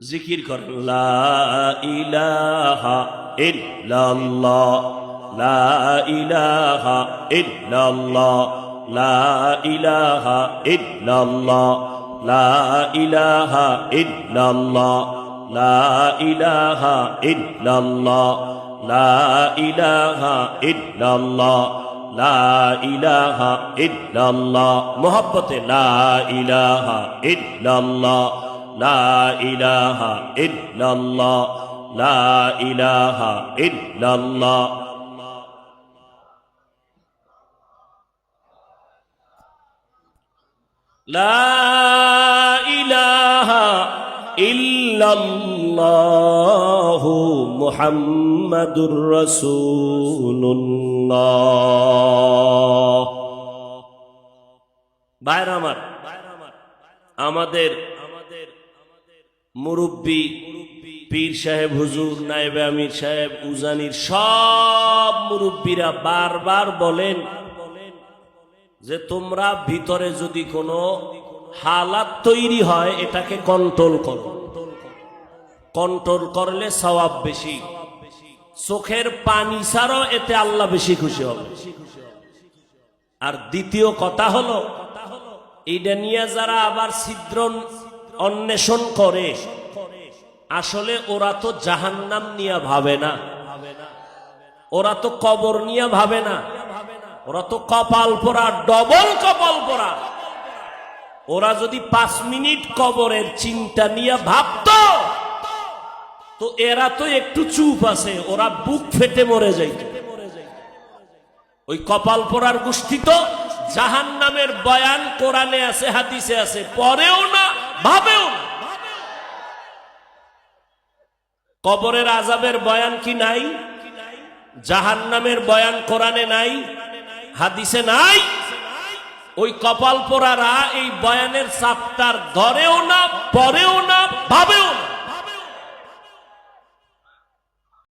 জিকির করেন লা ইলাহা ইল্লাল্লাহ, লা ইলাহা ইল্লাল্লাহ, লা ইলাহা ইল্লাল্লাহ, লা ইলাহা ইল্লাল্লাহ, লা ইলাহা ইল্লাল্লাহ, লা ইলাহা ইল্লাল্লাহ, লা ইলাহা ইল্লাল্লাহ। মোহাব্বতে লা ইলাহা ইল্লাল্লাহ, লা ইলাহা ইল্লাল্লাহ, লা ইলাহা ইল্লাল্লাহ। লা ইলাহা ইল্লাল্লাহু মুহাম্মাদুর রাসূলুল্লাহ। ভাইরা আমার, আমাদের মুরব্বী পীর সাহেব, হুজুর, নায়েবে আমির সাহেব, উজানির সব মুরব্বীরা বারবার বলেন যে তোমরা ভিতরে যদি কোনো হালাত তৈরি হয় এটাকে কন্ট্রোল করো, কন্ট্রোল করলে সওয়াব বেশি, চোখের পানি ছাড়াও এতে আল্লাহ বেশি খুশি হবে। আর দ্বিতীয় কথা হলো, এটা নিয়ে যারা আবার ছিদ্র অন্বেষণ করে, আসলে ওরা তো জাহান্নাম নিয়ে ভাবে না, ওরা তো কবর নিয়ে ভাবে না, ওরা তো কপাল পোড়া, ডবল কপাল পোড়া। ওরা যদি 5 মিনিট কবরের চিন্তা নিয়ে ভাবতো তো এরা তো একটু চুপ আছে, ওরা বুক ফেটে মরে যাইত। ওই কপাল পোড়ার গোষ্ঠী তো জাহান্নামের বয়ান কোরআনে আছে, হাদিসে আছে, পরেও না, ভাবেও না। কবরের আযাবের বয়ান কি নাই? জাহান্নামের বয়ান কোরআনে নাই, হাদিসে নাই। ওই কপাল পোড়ারা এই বয়ানের চাপটার ধরেও না, পরেও না, ভাবেও না।